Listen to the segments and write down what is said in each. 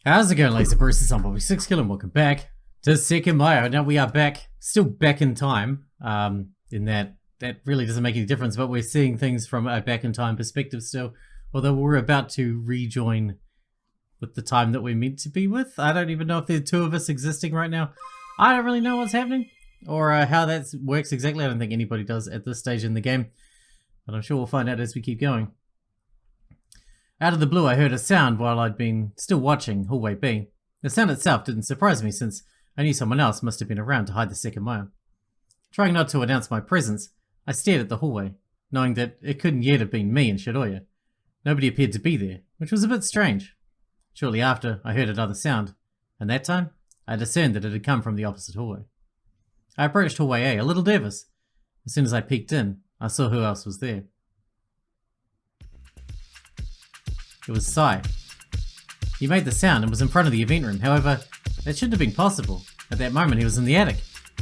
How's it going, ladies and Bruce? I'm Bobby Sixkilla and welcome back to Sekimeiya. Now we are back, still back in time, in that really doesn't make any difference, but we're seeing things from a back in time perspective still, although we're about to rejoin with the time that we're meant to be with. I don't even know if there are two of us existing right now. I don't really know what's happening, or how that works exactly. I don't think anybody does at this stage in the game, but I'm sure we'll find out as we keep going. Out of the blue, I heard a sound while I'd been still watching Hallway B. The sound itself didn't surprise me, since I knew someone else must have been around to hide the Sekimeiya. Trying not to announce my presence, I stared at the hallway, knowing that it couldn't yet have been me and Shiroya. Nobody appeared to be there, which was a bit strange. Shortly after, I heard another sound, and that time, I discerned that it had come from the opposite hallway. I approached Hallway A, a little nervous. As soon as I peeked in, I saw who else was there. It was Sai. He made the sound and was in front of the event room. However, that shouldn't have been possible. At that moment, he was in the attic.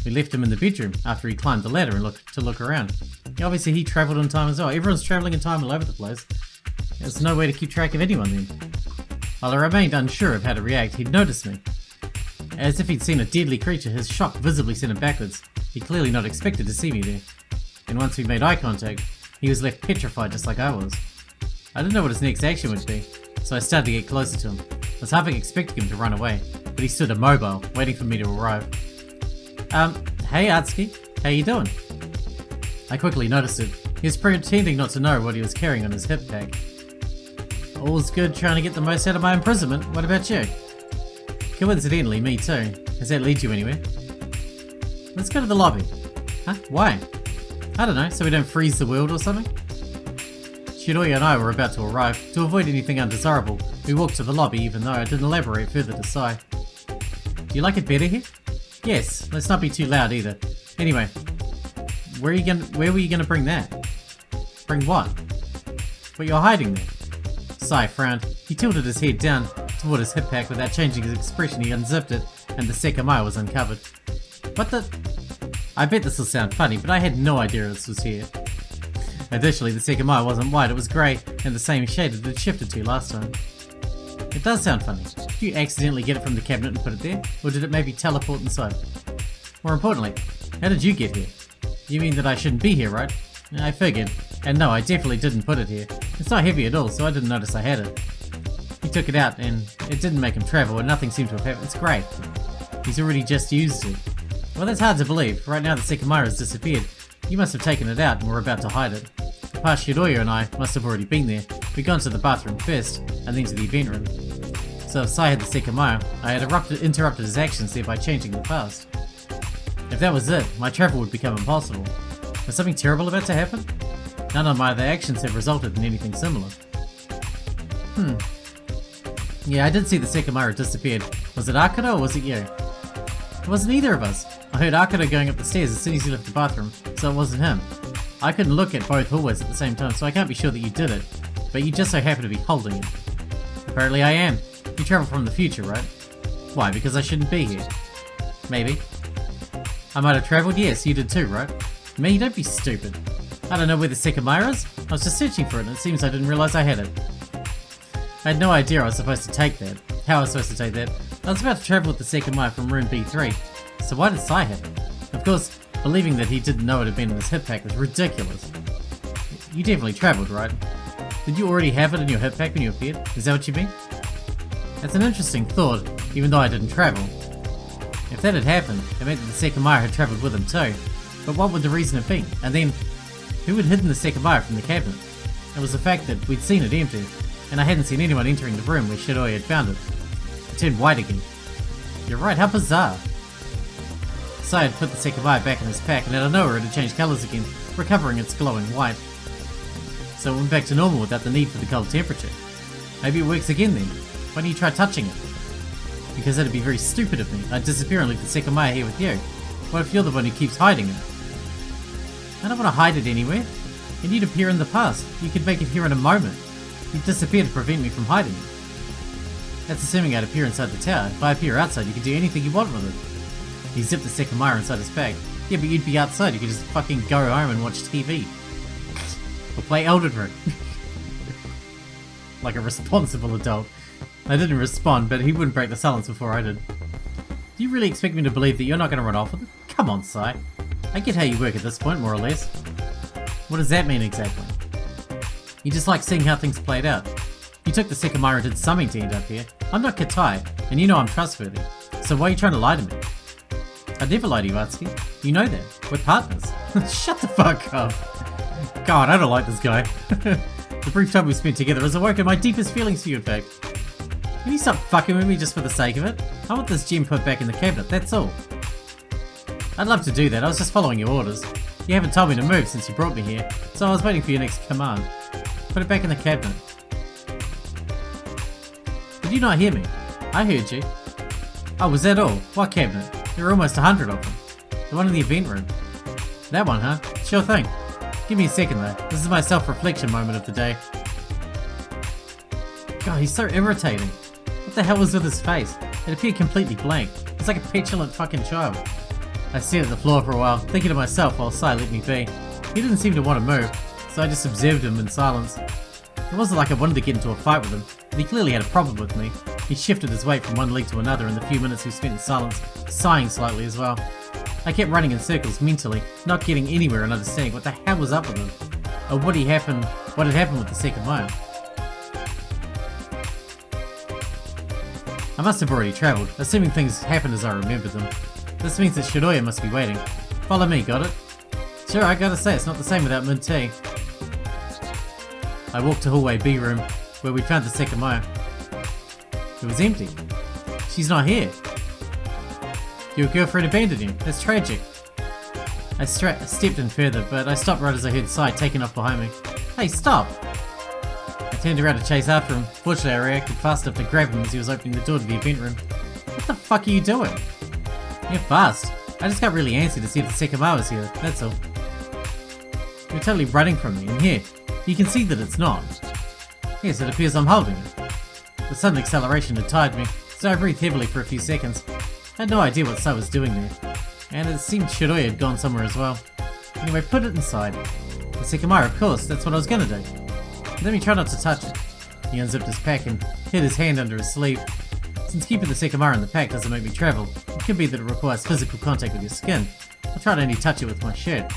We left him in the bedroom after he climbed the ladder and look around. Obviously, he travelled in time as well. Everyone's travelling in time all over the place. There's no way to keep track of anyone then. While I remained unsure of how to react, he'd noticed me. As if he'd seen a deadly creature, his shock visibly sent him backwards. He'd clearly not expected to see me there. And once we made eye contact, he was left petrified just like I was. I didn't know what his next action would be, so I started to get closer to him. I was half expecting him to run away, but he stood immobile, waiting for me to arrive. Hey Atsuki, how you doing? I quickly noticed it. He was pretending not to know what he was carrying on his hip pack. All's good, trying to get the most out of my imprisonment. What about you? Coincidentally, me too. Does that lead you anywhere? Let's go to the lobby. Huh? Why? I don't know, so we don't freeze the world or something? Shiroya and I were about to arrive. To avoid anything undesirable, we walked to the lobby, even though I didn't elaborate further to Sai. Do you like it better here? Yes, let's not be too loud either. Anyway, where were you gonna bring that? Bring what? What you're hiding there? Sai frowned. He tilted his head down toward his hip pack. Without changing his expression, he unzipped it, and the Sekimeiya was uncovered. What the? I bet this will sound funny, but I had no idea this was here. Additionally, the Sekimeiya wasn't white, it was grey, and the same shade that it shifted to last time. It does sound funny. Did you accidentally get it from the cabinet and put it there? Or did it maybe teleport inside? More importantly, how did you get here? You mean that I shouldn't be here, right? I figured. And no, I definitely didn't put it here. It's not heavy at all, so I didn't notice I had it. He took it out, and it didn't make him travel, and nothing seemed to have happened. It's great. He's already just used it. Well, that's hard to believe. Right now the Sekimeiya has disappeared. You must have taken it out and were about to hide it. The past Shiroya and I must have already been there. We'd gone to the bathroom first, and then to the event room. So if Sai had the Sekimeiya, I had interrupted his actions there by changing the past. If that was it, my travel would become impossible. Was something terrible about to happen? None of my other actions have resulted in anything similar. Yeah, I did see the Sekimeiya disappeared. Was it Akira or was it you? It wasn't either of us. I heard Akira going up the stairs as soon as he left the bathroom, so it wasn't him. I couldn't look at both hallways at the same time, so I can't be sure that you did it, but you just so happen to be holding it. Apparently I am. You travel from the future, right? Why, because I shouldn't be here? Maybe. I might have travelled? Yes, you did too, right? Me? Don't be stupid. I don't know where the Sekimeiya is. I was just searching for it, and it seems I didn't realise I had it. I had no idea I was supposed to take that. How I was supposed to take that. I was about to travel with the Sekimeiya from room B3, so why did Sai have it? Of course, believing that he didn't know it had been in his hip pack was ridiculous. You definitely travelled, right? Did you already have it in your hip pack when you appeared? Is that what you mean? That's an interesting thought, even though I didn't travel. If that had happened, it meant that the Sekimeiya had travelled with him too. But what would the reason have been? And then, who had hidden the Sekimeiya from the cabinet? It was the fact that we'd seen it empty, and I hadn't seen anyone entering the room where Shiroya had found it. It turned white again. You're right, how bizarre. Sai had put the Sekimeiya back in his pack, and out of nowhere it had changed colours again, recovering its glowing white. So it went back to normal without the need for the cold temperature. Maybe it works again then. Why don't you try touching it? Because that'd be very stupid of me. I'd disappear and leave the Sekimeiya here with you. What if you're the one who keeps hiding it? I don't want to hide it anywhere. And you'd appear in the past. You could make it here in a moment. You'd disappear to prevent me from hiding it. That's assuming I'd appear inside the tower. If I appear outside, you can do anything you want with it. He zipped the Sekimeiya inside his bag. Yeah, but you'd be outside. You could just fucking go home and watch TV. Or play Elden Ring. Like a responsible adult. I didn't respond, but he wouldn't break the silence before I did. Do you really expect me to believe that you're not going to run off with it? Come on, Sai. I get how you work at this point, more or less. What does that mean exactly? You just like seeing how things played out. You took the Sekimeiya and did something to end up here. I'm not Katai, and you know I'm trustworthy. So why are you trying to lie to me? I'd never lie to you, Atsuki. You know that. We're partners. Shut the fuck up. God, I don't like this guy. The brief time we spent together has awoken my deepest feelings for you, in fact. Can you stop fucking with me just for the sake of it? I want this gem put back in the cabinet, that's all. I'd love to do that, I was just following your orders. You haven't told me to move since you brought me here, so I was waiting for your next command. Put it back in the cabinet. Did you not hear me? I heard you. Oh, was that all? What cabinet? There are almost 100 of them. The one in the event room. That one, huh? Sure thing. Give me a second though. This is my self-reflection moment of the day. God, he's so irritating. What the hell was with his face? It appeared completely blank. It's like a petulant fucking child. I stared at the floor for a while, thinking to myself while Sai let me be. He didn't seem to want to move, so I just observed him in silence. It wasn't like I wanted to get into a fight with him, but he clearly had a problem with me. He shifted his weight from one leg to another in the few minutes we spent in silence, sighing slightly as well. I kept running in circles mentally, not getting anywhere and understanding what the hell was up with him, or what had happened with the Sekimeiya. I must have already travelled, assuming things happened as I remembered them. This means that Shiroya must be waiting. Follow me, got it? Sure, I gotta say, it's not the same without mid-tea. I walked to hallway B room, where we found the Sekimeiya. It was empty. She's not here. Your girlfriend abandoned you. That's tragic. I stepped in further, but I stopped right as I heard Sai taking off behind me. Hey, stop! I turned around to chase after him. Fortunately, I reacted fast enough to grab him as he was opening the door to the event room. What the fuck are you doing? You're fast. I just got really antsy to see if the Sekimeiya was here, that's all. You're totally running from me, and here, you can see that it's not. Yes, it appears I'm holding it. The sudden acceleration had tired me, so I breathed heavily for a few seconds. I had no idea what Sai was doing there, and it seemed Shiroya had gone somewhere as well. Anyway, put it inside. The Sekimeiya, of course, that's what I was gonna do. Let me try not to touch it. He unzipped his pack and hid his hand under his sleeve. Since keeping the Sekimeiya in the pack doesn't make me travel, it could be that it requires physical contact with your skin. I tried to only touch it with my shirt.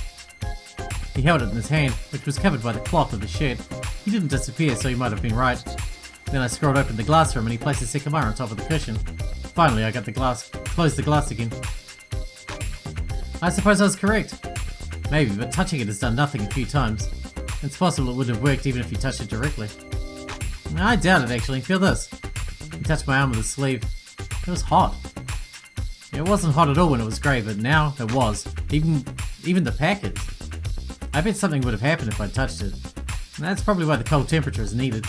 He held it in his hand, which was covered by the cloth of his shirt. He didn't disappear, so he might have been right. Then I scrolled open the glass room and he placed the Sekimeiya on top of the cushion. Finally, I got the glass, closed the glass again. I suppose I was correct. Maybe, but touching it has done nothing a few times. It's possible it wouldn't have worked even if you touched it directly. I doubt it actually, feel this. He touched my arm with his sleeve. It was hot. It wasn't hot at all when it was grey, but now it was. Even the package. I bet something would have happened if I'd touched it. And that's probably why the cold temperature is needed.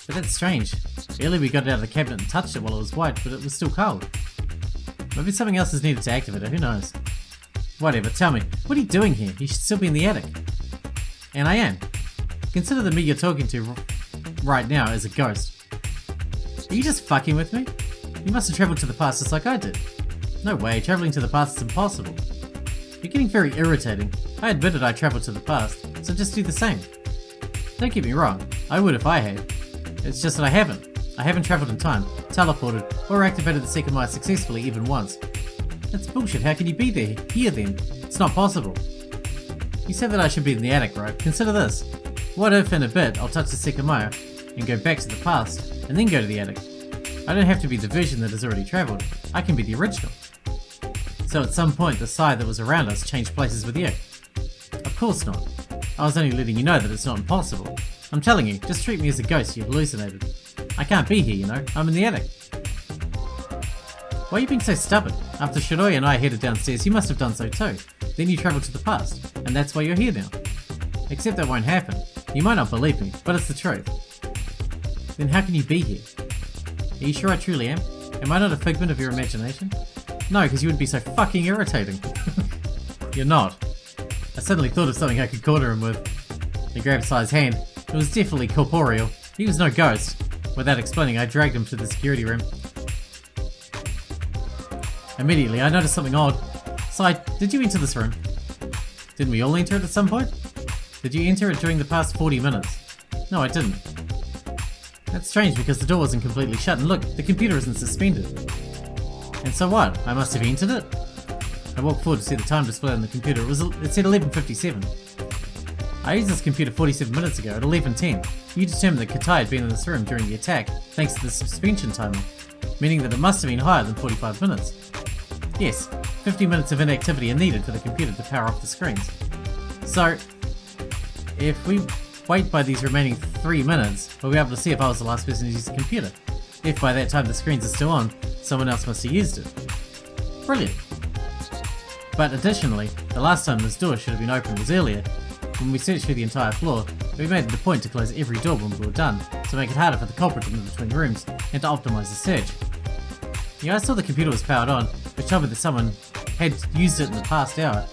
But that's strange. Earlier we got it out of the cabinet and touched it while it was white, but it was still cold. Maybe something else is needed to activate it, who knows? Whatever, tell me, what are you doing here? You should still be in the attic. And I am. Consider the me you're talking to right now as a ghost. Are you just fucking with me? You must have travelled to the past just like I did. No way, travelling to the past is impossible. You're getting very irritating. I admitted I travelled to the past, so just do the same. Don't get me wrong, I would if I had. It's just that I haven't. I haven't travelled in time, teleported, or activated the Sekimeiya successfully even once. That's bullshit, how can you be there, here then? It's not possible. You said that I should be in the attic, right? Consider this. What if in a bit I'll touch the Sekimeiya and go back to the past, and then go to the attic? I don't have to be the version that has already travelled, I can be the original. So at some point the Sai that was around us changed places with you. Of course not. I was only letting you know that it's not impossible. I'm telling you, just treat me as a ghost you hallucinated. I can't be here, you know, I'm in the attic. Why are you being so stubborn? After Shiroya and I headed downstairs, you must have done so too. Then you travelled to the past, and that's why you're here now. Except that won't happen. You might not believe me, but it's the truth. Then how can you be here? Are you sure I truly am? Am I not a figment of your imagination? No, because you would be so fucking irritating. You're not. I suddenly thought of something I could corner him with. He grabbed Sai's hand. It was definitely corporeal. He was no ghost. Without explaining, I dragged him to the security room. Immediately, I noticed something odd. Sai, did you enter this room? Didn't we all enter it at some point? Did you enter it during the past 40 minutes? No, I didn't. That's strange because the door wasn't completely shut, and look, the computer isn't suspended. And so what? I must have entered it? I walked forward to see the time display on the computer. It said 11:57. I used this computer 47 minutes ago at 11:10. You determined that Katai had been in this room during the attack thanks to the suspension timer, meaning that it must have been higher than 45 minutes. Yes, 50 minutes of inactivity are needed for the computer to power off the screens. So, if we wait by these remaining 3 minutes, we'll be able to see if I was the last person to use the computer. If by that time the screens are still on, someone else must have used it. Brilliant. But additionally, the last time this door should have been opened was earlier. When we searched through the entire floor, we made it a point to close every door when we were done, to make it harder for the culprit to move between rooms and to optimize the search. Yeah, I saw the computer was powered on, which told me that someone had used it in the past hour.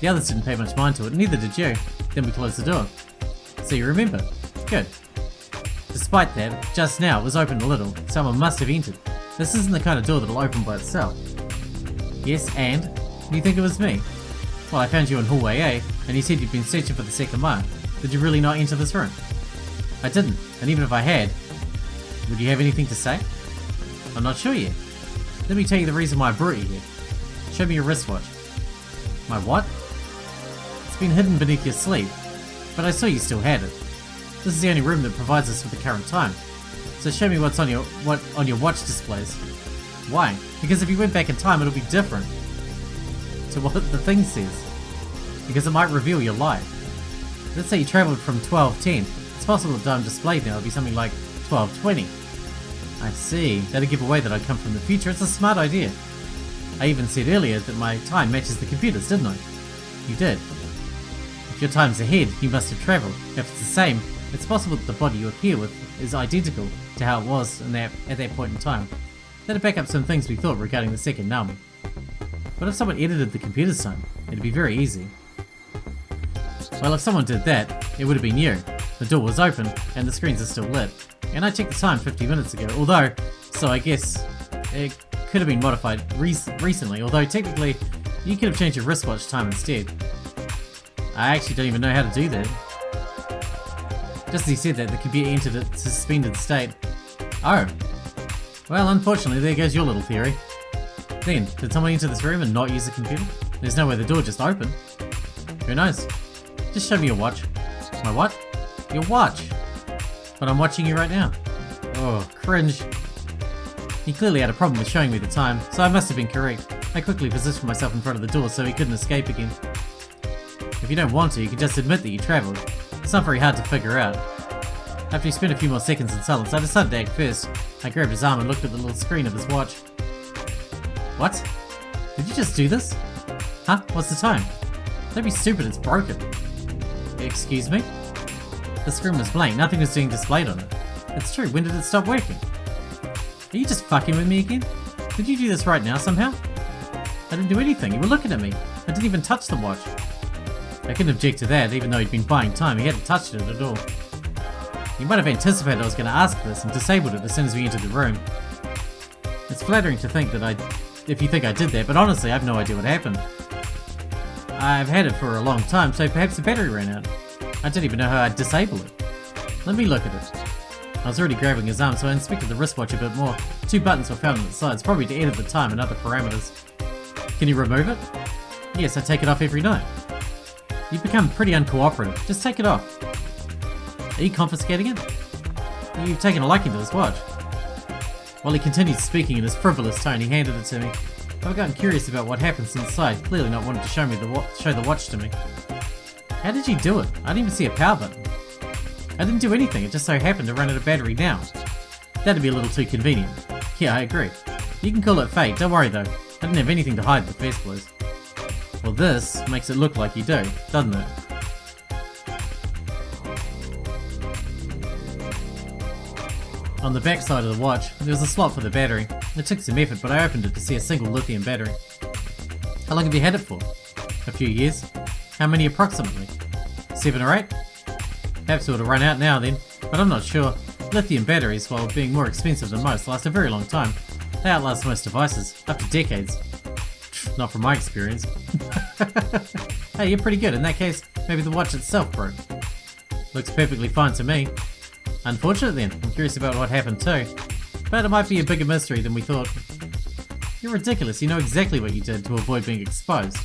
The others didn't pay much mind to it, neither did you. Then we closed the door. So you remember? Good. Despite that, just now it was open a little. Someone must have entered. This isn't the kind of door that'll open by itself. Yes, and? You think it was me? Well, I found you in hallway A, and you said you'd been searching for the Sekimeiya. Did you really not enter this room? I didn't, and even if I had, would you have anything to say? I'm not sure yet. Let me tell you the reason why I brought you here. Show me your wristwatch. My what? It's been hidden beneath your sleeve, but I saw you still had it. This is the only room that provides us with the current time. So show me what's on your watch displays. Why? Because if you went back in time, it'll be different to what the thing says. Because it might reveal your life. Let's say you travelled from 12:10. It's possible the time displayed now will be something like 12:20. I see. That'll give away that I come from the future. It's a smart idea. I even said earlier that my time matches the computer's, didn't I? You did. If your time's ahead, you must have travelled. If it's the same, it's possible that the body you appear with is identical to how it was at that point in time. That'd back up some things we thought regarding the second Naomi. But if someone edited the computer's time, it'd be very easy. Well, if someone did that, it would have been you. The door was open, and the screens are still lit. And I checked the time 50 minutes ago, so I guess it could have been modified recently, although technically, you could have changed your wristwatch time instead. I actually don't even know how to do that. Just as he said that, the computer entered its suspended state. Oh. Well, unfortunately, there goes your little theory. Then, did someone enter this room and not use the computer? There's no way the door just opened. Who knows? Just show me your watch. My what? Your watch! But I'm watching you right now. Oh, cringe. He clearly had a problem with showing me the time, so I must have been correct. I quickly positioned myself in front of the door so he couldn't escape again. If you don't want to, you can just admit that you travelled. It's not very hard to figure out. After he spent a few more seconds in silence, I decided to act first. I grabbed his arm and looked at the little screen of his watch. What? Did you just do this? Huh? What's the time? Don't be stupid, it's broken. Excuse me? The screen was blank, nothing was being displayed on it. It's true, when did it stop working? Are you just fucking with me again? Did you do this right now somehow? I didn't do anything, you were looking at me. I didn't even touch the watch. I couldn't object to that, even though he'd been buying time, he hadn't touched it at all. He might have anticipated I was going to ask this and disabled it as soon as we entered the room. It's flattering to think that if you think I did that, but honestly I have no idea what happened. I've had it for a long time, so perhaps the battery ran out. I don't even know how I'd disable it. Let me look at it. I was already grabbing his arm, so I inspected the wristwatch a bit more. 2 buttons were found on the sides, probably to edit the time and other parameters. Can you remove it? Yes, I take it off every night. You've become pretty uncooperative. Just take it off. Are you confiscating it? You've taken a liking to this watch. While he continued speaking in his frivolous tone, he handed it to me. I've gotten curious about what happens inside, clearly not wanting to show the watch to me. How did you do it? I didn't even see a power button. I didn't do anything, it just so happened to run out of battery now. That'd be a little too convenient. Yeah, I agree. You can call it fate, don't worry though. I didn't have anything to hide in the first place. Well, this makes it look like you do, doesn't it? On the back side of the watch, there was a slot for the battery. It took some effort, but I opened it to see a single lithium battery. How long have you had it for? A few years. How many approximately? 7 or 8? Perhaps it would have run out now then, but I'm not sure. Lithium batteries, while being more expensive than most, last a very long time. They outlast most devices, up to decades. Not from my experience. Hey, you're pretty good. In that case, maybe the watch itself broke. Looks perfectly fine to me. Unfortunate then. I'm curious about what happened too. But it might be a bigger mystery than we thought. You're ridiculous. You know exactly what you did to avoid being exposed.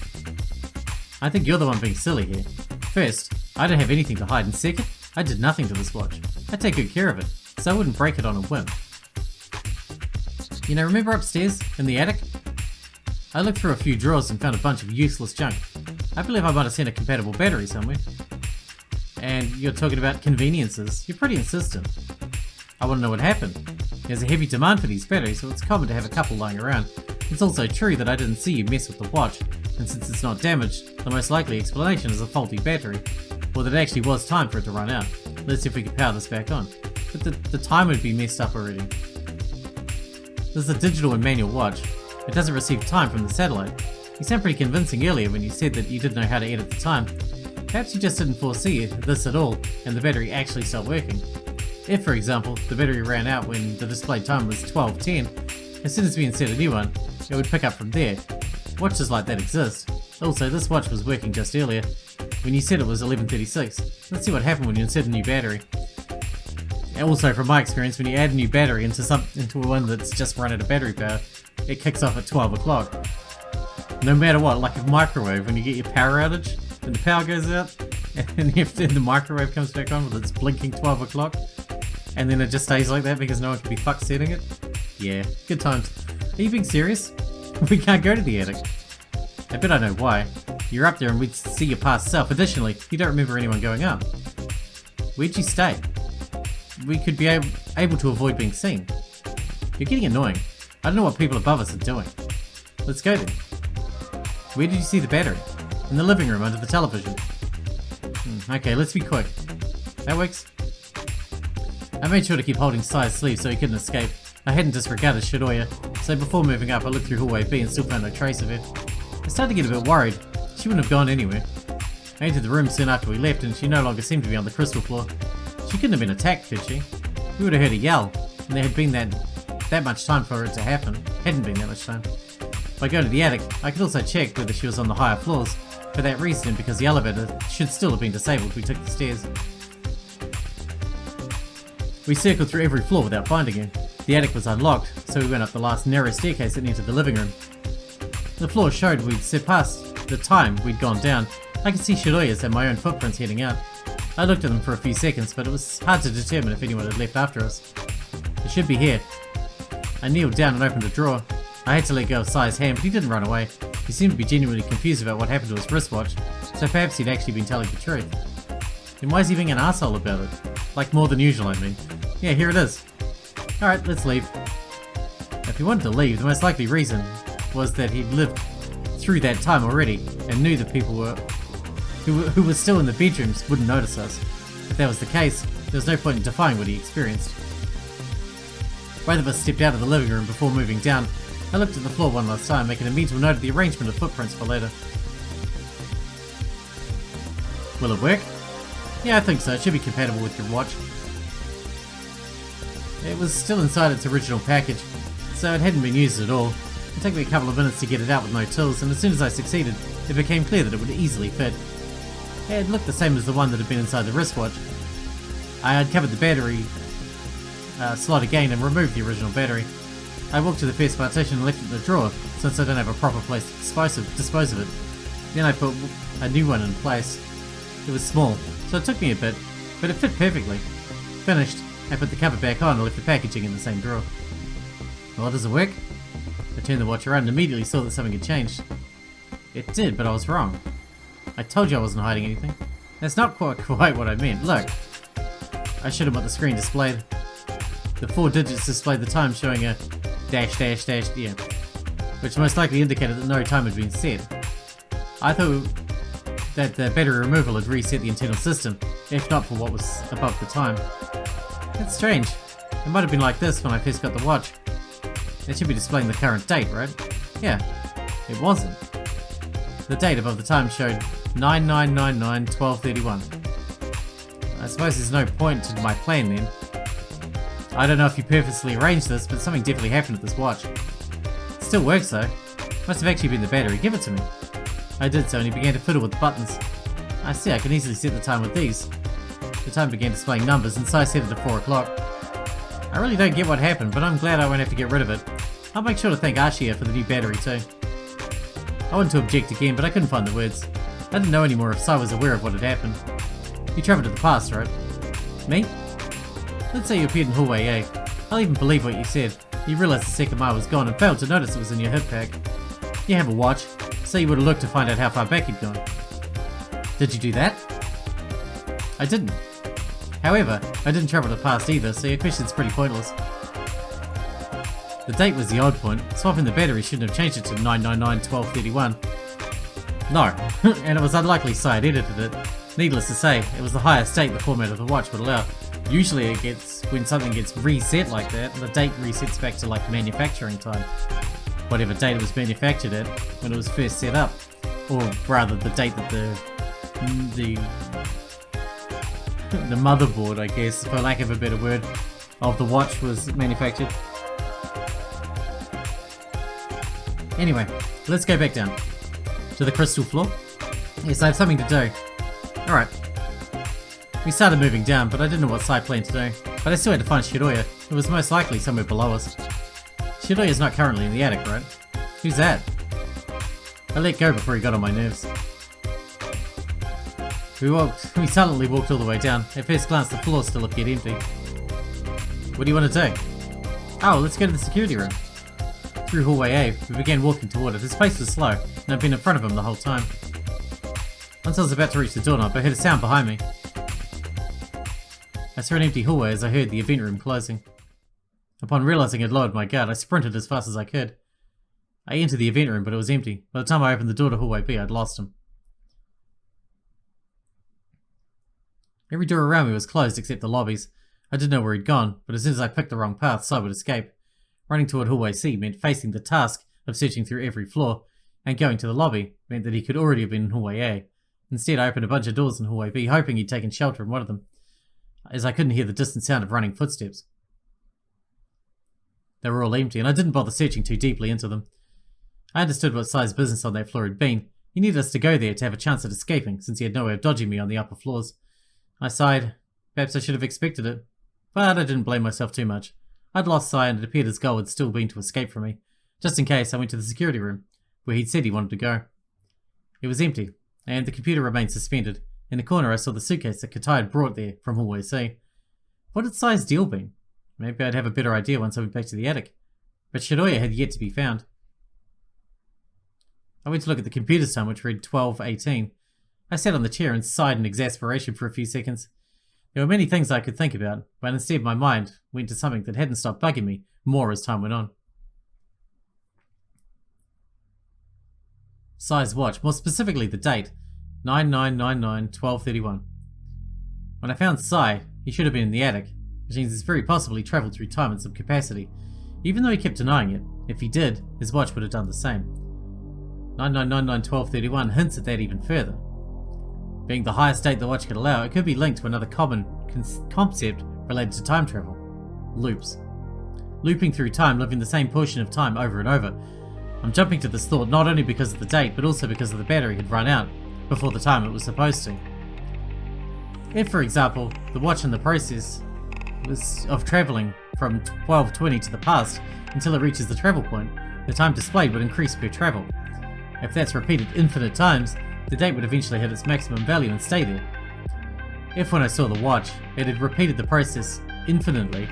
I think you're the one being silly here. First, I don't have anything to hide, and second, I did nothing to this watch. I take good care of it, so I wouldn't break it on a whim. You know, remember upstairs, in the attic? I looked through a few drawers and found a bunch of useless junk. I believe I might have sent a compatible battery somewhere. And you're talking about conveniences. You're pretty insistent. I want to know what happened. There's a heavy demand for these batteries, so it's common to have a couple lying around. It's also true that I didn't see you mess with the watch, and since it's not damaged, the most likely explanation is a faulty battery, or that it actually was time for it to run out. Let's see if we can power this back on. But the time would be messed up already. This is a digital and manual watch. It doesn't receive time from the satellite. You sound pretty convincing earlier when you said that you didn't know how to edit the time. Perhaps you just didn't foresee this at all, and the battery actually stopped working. If, for example, the battery ran out when the displayed time was 12:10, as soon as we insert a new one, it would pick up from there. Watches like that exist. Also, this watch was working just earlier, when you said it was 11:36. Let's see what happened when you insert a new battery. And also, from my experience, when you add a new battery into one that's just run out of battery power, it kicks off at 12 o'clock. No matter what, like a microwave, when you get your power outage, and the power goes out, and the microwave comes back on with its blinking 12 o'clock, and then it just stays like that because no one can be fucked setting it. Yeah, good times. Are you being serious? We can't go to the attic. I bet I know why. You're up there and we'd see your past self. Additionally, you don't remember anyone going up. Where'd you stay? We could be able to avoid being seen. You're getting annoying. I don't know what people above us are doing. Let's go then. Where did you see the battery? In the living room under the television. Okay, let's be quick. That works. I made sure to keep holding Sai's sleeve so he couldn't escape. I hadn't disregarded Shidoya, so before moving up I looked through hallway B and still found no trace of her. I started to get a bit worried. She wouldn't have gone anywhere. I entered the room soon after we left and she no longer seemed to be on the crystal floor. She couldn't have been attacked, could she? We would have heard a yell, and there had been that much time for it to happen. Hadn't been that much time. By going to the attic, I could also check whether she was on the higher floors. For that reason, and because the elevator should still have been disabled, we took the stairs. We circled through every floor without finding her. The attic was unlocked, so we went up the last narrow staircase that entered the living room. The floor showed we'd surpassed the time we'd gone down. I could see Shidoya's and my own footprints heading out. I looked at them for a few seconds, but it was hard to determine if anyone had left after us. It should be here. I kneeled down and opened a drawer. I had to let go of Sai's hand, but he didn't run away. He seemed to be genuinely confused about what happened to his wristwatch, so perhaps he'd actually been telling the truth. Then why is he being an arsehole about it? Like more than usual, I mean. Yeah, here it is. Alright, let's leave. If he wanted to leave, the most likely reason was that he'd lived through that time already and knew the people who were still in the bedrooms wouldn't notice us. If that was the case, there was no point in defying what he experienced. Both of us stepped out of the living room before moving down. I looked at the floor one last time, making a mental note of the arrangement of footprints for later. Will it work? Yeah, I think so. It should be compatible with your watch. It was still inside its original package, so it hadn't been used at all. It took me a couple of minutes to get it out with no tools, and as soon as I succeeded, it became clear that it would easily fit. It looked the same as the one that had been inside the wristwatch. I uncovered the battery slot again and removed the original battery. I walked to the first partition and left it in the drawer, since I don't have a proper place to dispose of it. Then I put a new one in place. It was small, so it took me a bit, but it fit perfectly. Finished, I put the cover back on and left the packaging in the same drawer. Well, does it work? I turned the watch around and immediately saw that something had changed. It did, but I was wrong. I told you I wasn't hiding anything. That's not quite what I meant. Look. I showed him what the screen displayed. The 4 digits displayed the time showing a dash, yeah, which most likely indicated that no time had been set. I thought that the battery removal had reset the internal system, if not for what was above the time. That's strange. It might have been like this when I first got the watch. It should be displaying the current date, right? Yeah, it wasn't. The date above the time showed 9999-1231. I suppose there's no point to my plan then. I don't know if you purposely arranged this, but something definitely happened with this watch. It still works though. Must have actually been the battery. Give it to me. I did so and he began to fiddle with the buttons. I see, I can easily set the time with these. The time began displaying numbers and Sai set it to 4 o'clock. I really don't get what happened, but I'm glad I won't have to get rid of it. I'll make sure to thank Ashiya for the new battery too. I wanted to object again, but I couldn't find the words. I didn't know anymore if Sai was aware of what had happened. You travelled to the past, right? Me? Let's say you appeared in hallway A. I'll even believe what you said. You realised the Sekimeiya was gone and failed to notice it was in your hip pack. You have a watch, so you would have looked to find out how far back you'd gone. Did you do that? I didn't. However, I didn't travel to the past either, so your question's pretty pointless. The date was the odd point. Swapping the battery shouldn't have changed it to 999-1231. No, and it was unlikely Sai had edited it. Needless to say, it was the highest date the format of the watch would allow. Usually it gets, when something gets reset like that, the date resets back to like manufacturing time. Whatever date it was manufactured at when it was first set up. Or rather the date that the motherboard, I guess, for lack of a better word, of the watch was manufactured. Anyway, let's go back down to the crystal floor. Yes, I have something to do. Alright. We started moving down, but I didn't know what Sai planned to do. But I still had to find Shiroya, who was most likely somewhere below us. Shiroya's not currently in the attic, right? Who's that? I let go before he got on my nerves. We silently walked all the way down. At first glance, the floor still appeared empty. What do you want to do? Oh, let's go to the security room. Through hallway A, we began walking toward it. His pace was slow, and I'd been in front of him the whole time. Once I was about to reach the doorknob, I heard a sound behind me. I saw an empty hallway as I heard the event room closing. Upon realising I'd lowered my guard, I sprinted as fast as I could. I entered the event room, but it was empty. By the time I opened the door to hallway B, I'd lost him. Every door around me was closed except the lobbies. I didn't know where he'd gone, but as soon as I picked the wrong path, Sai would escape. Running toward hallway C meant facing the task of searching through every floor, and going to the lobby meant that he could already have been in hallway A. Instead, I opened a bunch of doors in hallway B, hoping he'd taken shelter in one of them, as I couldn't hear the distant sound of running footsteps. They were all empty, and I didn't bother searching too deeply into them. I understood what Sai's business on that floor had been. He needed us to go there to have a chance at escaping, since he had no way of dodging me on the upper floors. I sighed. Perhaps I should have expected it. But I didn't blame myself too much. I'd lost Sai, and it appeared his goal had still been to escape from me. Just in case, I went to the security room, where he'd said he wanted to go. It was empty, and the computer remained suspended. In the corner, I saw the suitcase that Katai had brought there from hallway C. What had Sai's deal been? Maybe I'd have a better idea once I went back to the attic. But Shiroya had yet to be found. I went to look at the computer's time, which read 12:18. I sat on the chair and sighed in exasperation for a few seconds. There were many things I could think about, but instead my mind went to something that hadn't stopped bugging me more as time went on. Sai's watch, more specifically the date, 9999-1231. When I found Sai, he should have been in the attic, which means it's very possible he travelled through time in some capacity. Even though he kept denying it, if he did, his watch would have done the same. 9999-1231 hints at that even further. Being the highest date the watch could allow, it could be linked to another common concept related to time travel. Loops. Looping through time, living the same portion of time over and over. I'm jumping to this thought not only because of the date, but also because of the battery had run out before the time it was supposed to. If, for example, the watch in the process was of travelling from 1220 to the past until it reaches the travel point, the time displayed would increase per travel. If that's repeated infinite times, the date would eventually hit its maximum value and stay there. If when I saw the watch, it had repeated the process infinitely,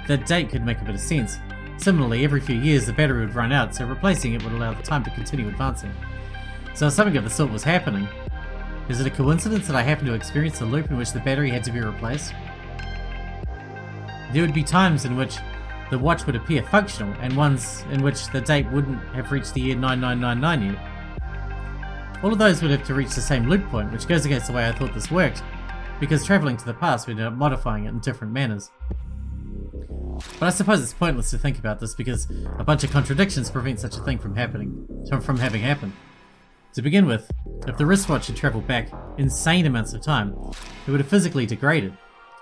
that date could make a bit of sense. Similarly, every few years the battery would run out, so replacing it would allow the time to continue advancing. So if something of the sort was happening, is it a coincidence that I happened to experience a loop in which the battery had to be replaced? There would be times in which the watch would appear functional, and ones in which the date wouldn't have reached the year 9999 yet. All of those would have to reach the same loop point, which goes against the way I thought this worked, because travelling to the past would end up modifying it in different manners. But I suppose it's pointless to think about this because a bunch of contradictions prevent such a thing from having happened. To begin with, if the wristwatch had travelled back insane amounts of time, it would have physically degraded.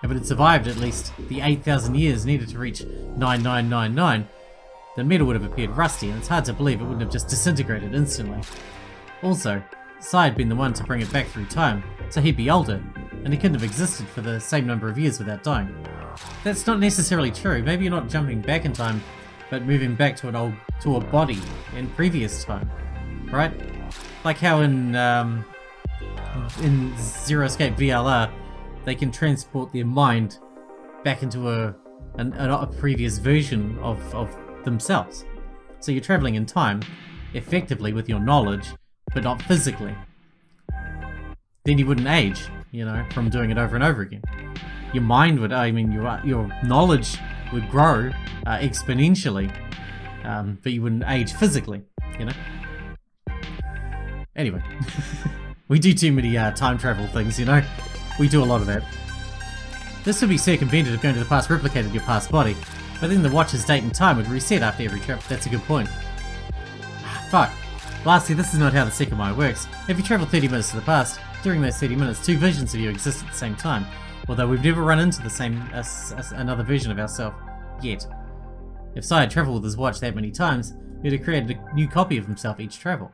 If it had survived at least the 8,000 years needed to reach 9999, the metal would have appeared rusty, and it's hard to believe it wouldn't have just disintegrated instantly. Also, Sai had been the one to bring it back through time, so he'd be older, and he couldn't have existed for the same number of years without dying. That's not necessarily true. Maybe you're not jumping back in time, but moving back to a body in previous time, right? Like how in Zero Escape VLR, they can transport their mind back into a previous version of themselves. So you're traveling in time, effectively with your knowledge, but not physically. Then you wouldn't age, from doing it over and over again. Your mind would, your knowledge would grow exponentially, but you wouldn't age physically, Anyway, we do too many time travel things, We do a lot of that. This would be circumvented if going to the past replicated your past body, but then the watch's date and time would reset after every trip. That's a good point. Fuck. Lastly, this is not how the Sekimeiya works. If you travel 30 minutes to the past, during those 30 minutes, two versions of you exist at the same time, although we've never run into the same another version of ourselves yet. If Sai had travelled with his watch that many times, he'd have created a new copy of himself each travel.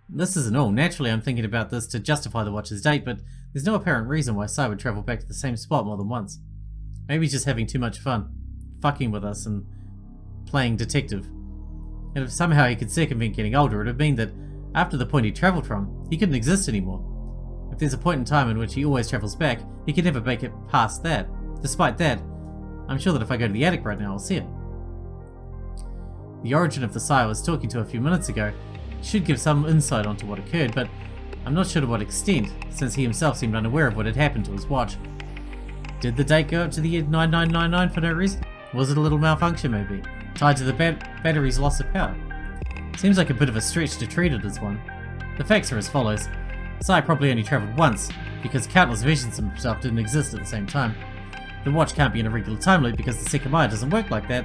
This isn't all. Naturally, I'm thinking about this to justify the watch's date, but there's no apparent reason why Sai would travel back to the same spot more than once. Maybe he's just having too much fun, fucking with us and playing detective. And if somehow he could circumvent getting older, it would have been that after the point he travelled from, he couldn't exist anymore. If there's a point in time in which he always travels back, he could never make it past that. Despite that, I'm sure that if I go to the attic right now, I'll see it. The origin of the Sai I was talking to a few minutes ago should give some insight onto what occurred, but I'm not sure to what extent, since he himself seemed unaware of what had happened to his watch. Did the date go up to the year 9999 for no reason? Was it a little malfunction maybe, tied to the battery's loss of power? Seems like a bit of a stretch to treat it as one. The facts are as follows. Sai probably only travelled once, because countless versions of himself didn't exist at the same time. The watch can't be in a regular time loop because the Sekimeiya doesn't work like that,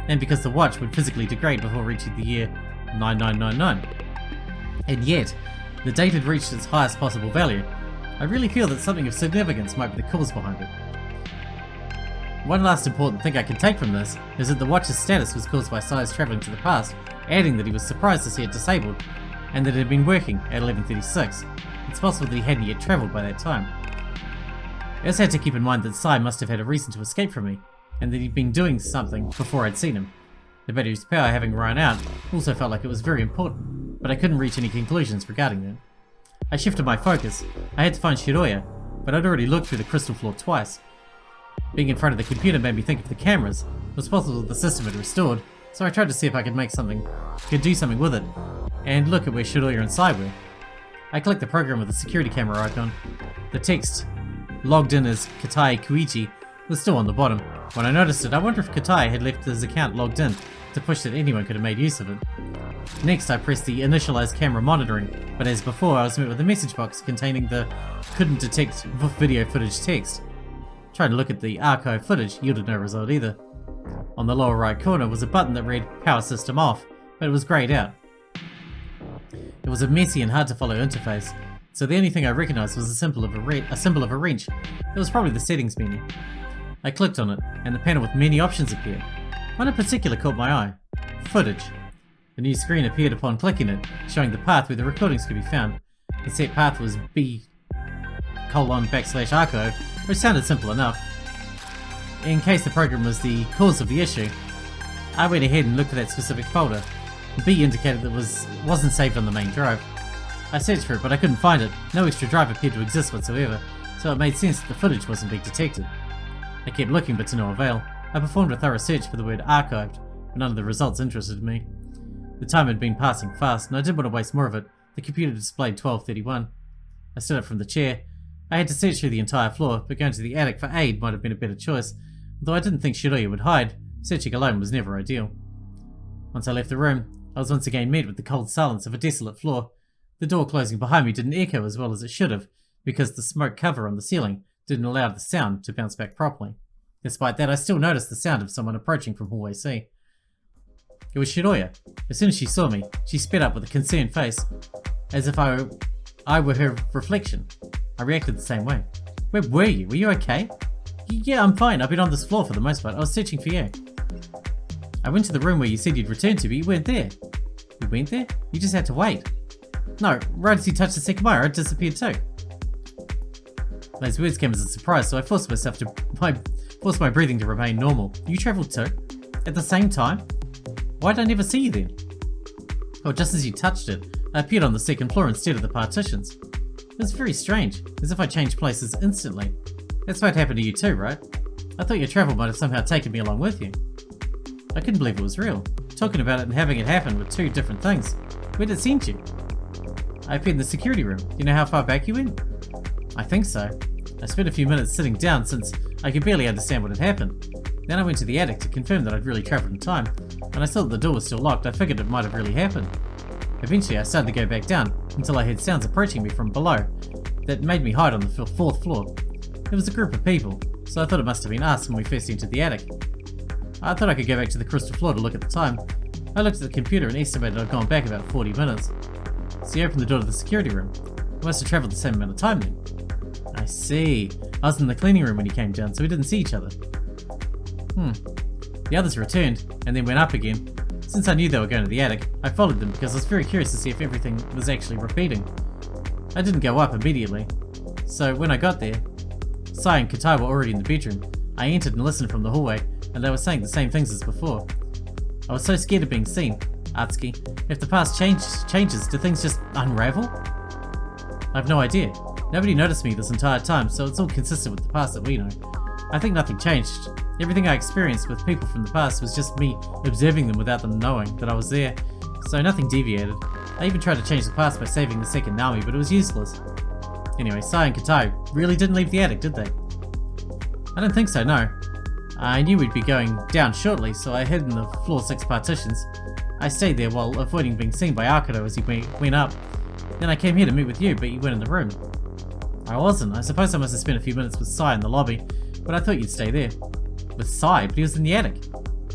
and because the watch would physically degrade before reaching the year 9999. And yet, the date had reached its highest possible value. I really feel that something of significance might be the cause behind it. One last important thing I can take from this is that the watch's status was caused by Sai's travelling to the past, adding that he was surprised to see it disabled, and that it had been working at 11:36. It's possible that he hadn't yet travelled by that time. I also had to keep in mind that Sai must have had a reason to escape from me, and that he'd been doing something before I'd seen him. The battery's power having run out also felt like it was very important, but I couldn't reach any conclusions regarding that. I shifted my focus. I had to find Shiroya, but I'd already looked through the crystal floor twice. Being in front of the computer made me think of the cameras. It was possible that the system had restored, so I tried to see if I could do something with it, and look at where Shiroya and Sai were. I clicked the program with the security camera icon. The text, logged in as Katai Kuichi, was still on the bottom. When I noticed it, I wondered if Katai had left his account logged in to push that anyone could have made use of it. Next, I pressed the initialize camera monitoring, but as before, I was met with a message box containing the couldn't detect video footage text. Trying to look at the archive footage yielded no result either. On the lower right corner was a button that read power system off, but it was greyed out. It was a messy and hard to follow interface, so the only thing I recognised was a symbol of a wrench. It was probably the settings menu. I clicked on it, and the panel with many options appeared. One in particular caught my eye. Footage. A new screen appeared upon clicking it, showing the path where the recordings could be found. The set path was B:\archive, which sounded simple enough. In case the program was the cause of the issue, I went ahead and looked for that specific folder. B indicated that it wasn't saved on the main drive. I searched for it, but I couldn't find it. No extra drive appeared to exist whatsoever, so it made sense that the footage wasn't being detected. I kept looking, but to no avail. I performed a thorough search for the word archived, but none of the results interested me. The time had been passing fast, and I didn't want to waste more of it. The computer displayed 12:31. I stood up from the chair. I had to search through the entire floor, but going to the attic for aid might have been a better choice. Although I didn't think Shiroya would hide, searching alone was never ideal. Once I left the room, I was once again met with the cold silence of a desolate floor. The door closing behind me didn't echo as well as it should have, because the smoke cover on the ceiling didn't allow the sound to bounce back properly. Despite that, I still noticed the sound of someone approaching from hallway C. It was Shiroya. As soon as she saw me, she sped up with a concerned face, as if I were her reflection. I reacted the same way. Where were you? Were you okay? Yeah, I'm fine. I've been on this floor for the most part. I was searching for you. I went to the room where you said you'd returned to, but you weren't there. You went there? You just had to wait. No, right as you touched the Sekimeiya, it disappeared too. Those words came as a surprise, so I forced my breathing to remain normal. You travelled too? At the same time? Why did I never see you then? Oh, just as you touched it, I appeared on the second floor instead of the partitions. It was very strange, as if I changed places instantly. That's what happened to you too, right? I thought your travel might have somehow taken me along with you. I couldn't believe it was real. Talking about it and having it happen were two different things. Where did it send you? I appeared in the security room. Do you know how far back you went? I think so. I spent a few minutes sitting down since I could barely understand what had happened. Then I went to the attic to confirm that I'd really travelled in time. When I saw that the door was still locked, I figured it might have really happened. Eventually I started to go back down until I heard sounds approaching me from below that made me hide on the 4th floor. It was a group of people, so I thought it must have been us when we first entered the attic. I thought I could go back to the crystal floor to look at the time. I looked at the computer and estimated I'd gone back about 40 minutes. So he opened the door to the security room. I must have travelled the same amount of time then. I see. I was in the cleaning room when he came down, so we didn't see each other. The others returned, and then went up again. Since I knew they were going to the attic, I followed them because I was very curious to see if everything was actually repeating. I didn't go up immediately, so when I got there, Sai and Katai were already in the bedroom. I entered and listened from the hallway, and they were saying the same things as before. I was so scared of being seen. Atsuki, if the past changes, do things just unravel? I have no idea. Nobody noticed me this entire time, so it's all consistent with the past that we know. I think nothing changed. Everything I experienced with people from the past was just me observing them without them knowing that I was there, so nothing deviated. I even tried to change the past by saving the second Nami, but it was useless. Anyway, Sai and Katai really didn't leave the attic, did they? I don't think so, no. I knew we'd be going down shortly, so I hid in the floor 6 partitions. I stayed there while avoiding being seen by Akuto as he went up. Then I came here to meet with you, but you weren't in the room. I wasn't. I suppose I must have spent a few minutes with Sai in the lobby, but I thought you'd stay there. With Sai, but he was in the attic.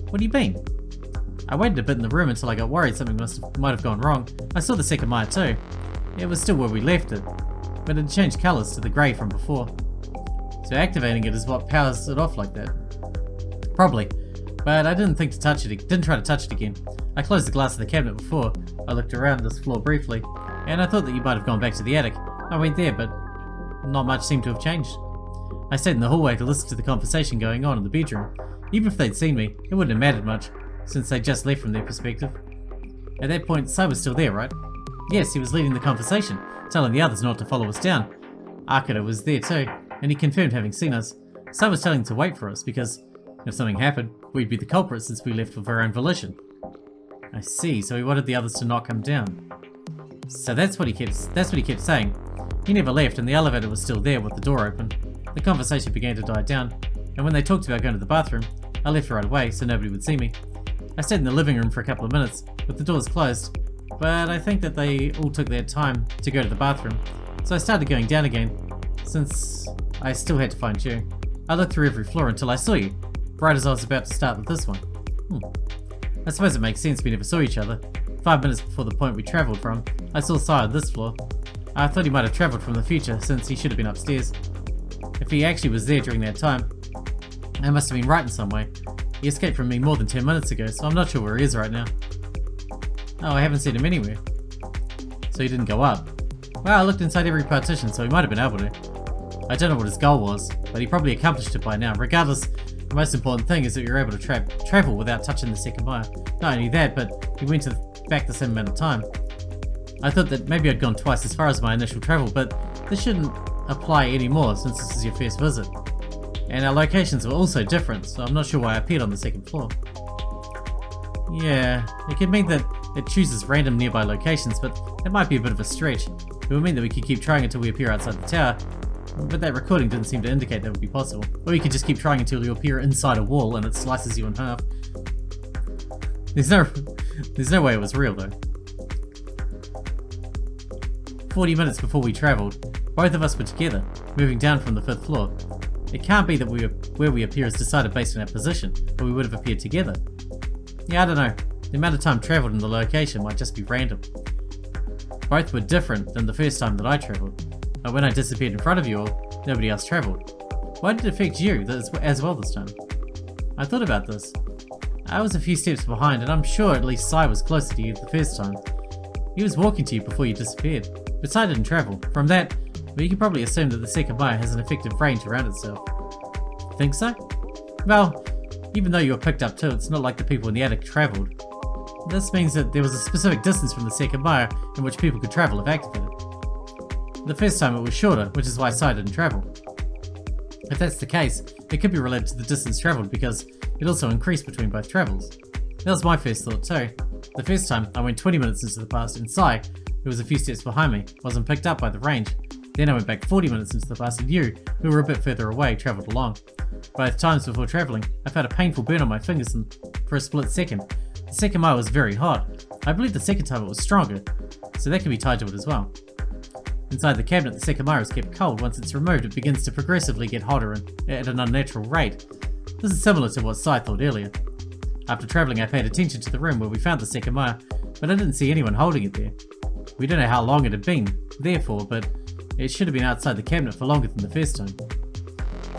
What do you mean? I waited a bit in the room until I got worried something might have gone wrong. I saw the Sekimeiya too. It was still where we left it, but it changed colours to the grey from before. So activating it is what powers it off like that. Probably, but I didn't think to touch it. Didn't try to touch it again. I closed the glass of the cabinet before. I looked around this floor briefly, and I thought that you might have gone back to the attic. I went there, but not much seemed to have changed. I stayed in the hallway to listen to the conversation going on in the bedroom. Even if they'd seen me, it wouldn't have mattered much, since they'd just left from their perspective. At that point, Sai was still there, right? Yes, he was leading the conversation, telling the others not to follow us down. Akuto was there too, and he confirmed having seen us. Sai was telling them to wait for us, because if something happened, we'd be the culprit since we left of our own volition. I see, so he wanted the others to not come down. So that's what he kept saying. He never left, and the elevator was still there with the door open. The conversation began to die down, and when they talked about going to the bathroom, I left right away so nobody would see me. I stayed in the living room for a couple of minutes, with the doors closed, but I think that they all took their time to go to the bathroom, so I started going down again, since I still had to find you. I looked through every floor until I saw you, right as I was about to start with this one. I suppose it makes sense we never saw each other. 5 minutes before the point we travelled from, I saw Sai on this floor. I thought he might have travelled from the future, since he should have been upstairs. If he actually was there during that time, I must have been right in some way. He escaped from me more than 10 minutes ago, so I'm not sure where he is right now. Oh, I haven't seen him anywhere. So he didn't go up. Well, I looked inside every partition, so he might have been able to. I don't know what his goal was, but he probably accomplished it by now. Regardless, the most important thing is that you're able to travel without touching the Sekimeiya. Not only that, but he went back the same amount of time. I thought that maybe I'd gone twice as far as my initial travel, but this shouldn't apply anymore since this is your first visit. And our locations were also different, so I'm not sure why I appeared on the 2nd floor. Yeah, it could mean that it chooses random nearby locations, but that might be a bit of a stretch. It would mean that we could keep trying until we appear outside the tower, but that recording didn't seem to indicate that would be possible. Or you could just keep trying until you appear inside a wall and it slices you in half. There's no way it was real though. 40 minutes before we travelled, both of us were together, moving down from the 5th floor. It can't be that where we appear is decided based on our position, or we would have appeared together. Yeah, I don't know. The amount of time travelled and the location might just be random. Both were different than the first time that I travelled, but when I disappeared in front of you all, nobody else travelled. Why did it affect you as well this time? I thought about this. I was a few steps behind, and I'm sure at least Sai was closer to you the first time. He was walking to you before you disappeared, but Sai didn't travel. From that, but you can probably assume that the Sekimeiya has an effective range around itself. Think so? Well, even though you were picked up too, it's not like the people in the attic travelled. This means that there was a specific distance from the Sekimeiya in which people could travel if activated. The first time it was shorter, which is why Sai didn't travel. If that's the case, it could be related to the distance travelled because it also increased between both travels. That was my first thought too. The first time, I went 20 minutes into the past and Sai, who was a few steps behind me, wasn't picked up by the range. Then I went back 40 minutes into the past and you, who were a bit further away, travelled along. Both times before travelling, I felt a painful burn on my fingers for a split second. The Sekimeiya was very hot. I believe the second time it was stronger, so that can be tied to it as well. Inside the cabinet, the Sekimeiya is kept cold. Once it's removed, it begins to progressively get hotter at an unnatural rate. This is similar to what Sai thought earlier. After travelling, I paid attention to the room where we found the Sekimeiya, but I didn't see anyone holding it there. We don't know how long it had been there for, but it should have been outside the cabinet for longer than the first time.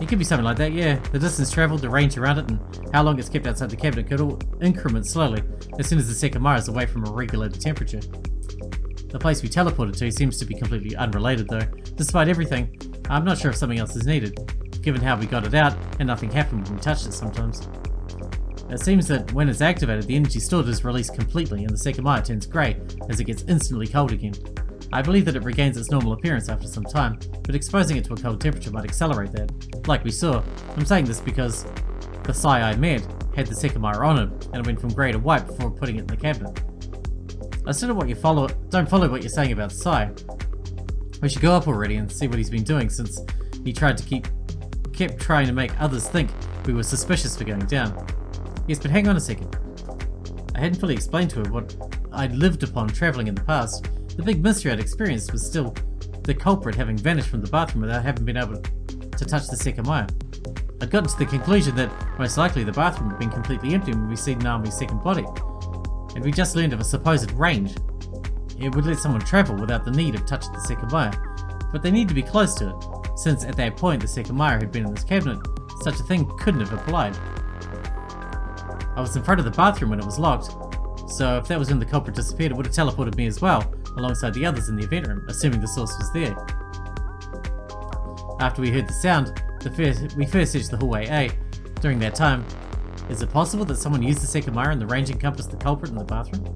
It could be something like that, yeah. The distance travelled, the range around it, and how long it's kept outside the cabinet could all increment slowly as soon as the Sekimeiya is away from a regulated temperature. The place we teleported to seems to be completely unrelated though. Despite everything, I'm not sure if something else is needed, given how we got it out and nothing happened when we touched it sometimes. It seems that when it's activated, the energy stored is released completely and the Sekimeiya turns grey as it gets instantly cold again. I believe that it regains its normal appearance after some time, but exposing it to a cold temperature might accelerate that. Like we saw, I'm saying this because the Sai I met had the Sekimeiya on it and it went from grey to white before putting it in the cabinet. I still don't follow what you're saying about Sai. We should go up already and see what he's been doing since he kept trying to make others think we were suspicious for going down. Yes, but hang on a second. I hadn't fully explained to her what I'd lived upon travelling in the past. The big mystery I'd experienced was still the culprit having vanished from the bathroom without having been able to touch the Sekimeiya. I'd gotten to the conclusion that most likely the bathroom had been completely empty when we seen Naomi's second body. And we just learned of a supposed range. It would let someone travel without the need of touching the Sekimeiya, but they need to be close to it, since at that point the Sekimeiya had been in this cabinet, such a thing couldn't have applied. I was in front of the bathroom when it was locked, so if that was when the culprit disappeared, it would have teleported me as well, alongside the others in the event room, assuming the source was there. After we heard the sound, we first searched the hallway A. During that time, is it possible that someone used the Sekimeiya and the range encompassed the culprit in the bathroom?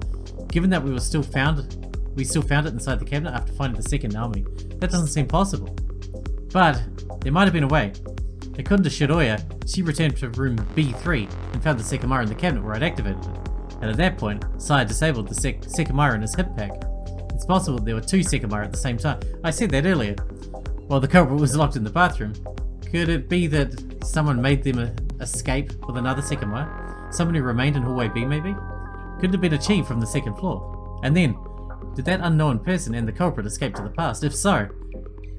Given that we still found it inside the cabinet after finding the second Naomi, that doesn't seem possible. But there might have been a way. According to Shiroya, she returned to room B3 and found the Sekimeiya in the cabinet where I'd activated it. And at that point, Sai disabled the Sekimeiya in his hip pack. It's possible there were two Sekimeiya at the same time. I said that earlier. While the culprit was locked in the bathroom, could it be that someone made them escape with another Sekimeiya? Someone who remained in hallway B maybe? Could it have been achieved from the second floor? And then, did that unknown person and the culprit escape to the past? If so,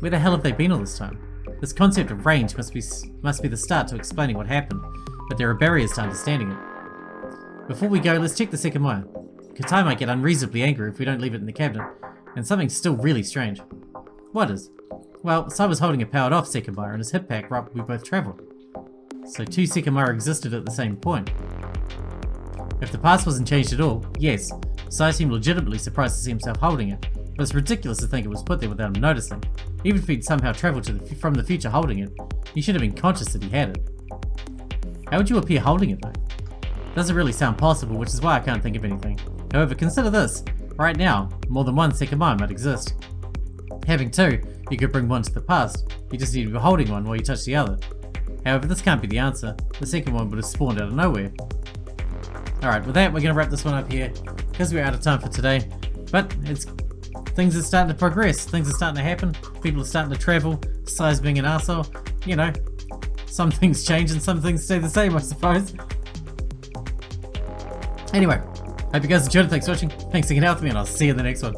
where the hell have they been all this time? This concept of range must be the start to explaining what happened, but there are barriers to understanding it. Before we go, let's check the Sekimeiya. Katai might get unreasonably angry if we don't leave it in the cabinet, and something's still really strange. What is? Well, Sai was holding a powered off Sekimeiya in his hip pack right when we both travelled. So two Sekimeiya existed at the same point. If the past wasn't changed at all, yes, Sai seemed legitimately surprised to see himself holding it, but it's ridiculous to think it was put there without him noticing. Even if he'd somehow travelled from the future holding it, he should have been conscious that he had it. How would you appear holding it though? Doesn't really sound possible, which is why I can't think of anything. However, consider this. Right now, more than one Sekimeiya might exist. Having two, you could bring one to the past. You just need to be holding one while you touch the other. However, this can't be the answer. The second one would have spawned out of nowhere. Alright, with that, we're going to wrap this one up here, because we're out of time for today. But things are starting to progress. Things are starting to happen. People are starting to travel. Sai's being an arsehole. You know, some things change and some things stay the same, I suppose. Anyway, hope you guys enjoyed it. Thanks for watching. Thanks for hanging out with me, and I'll see you in the next one.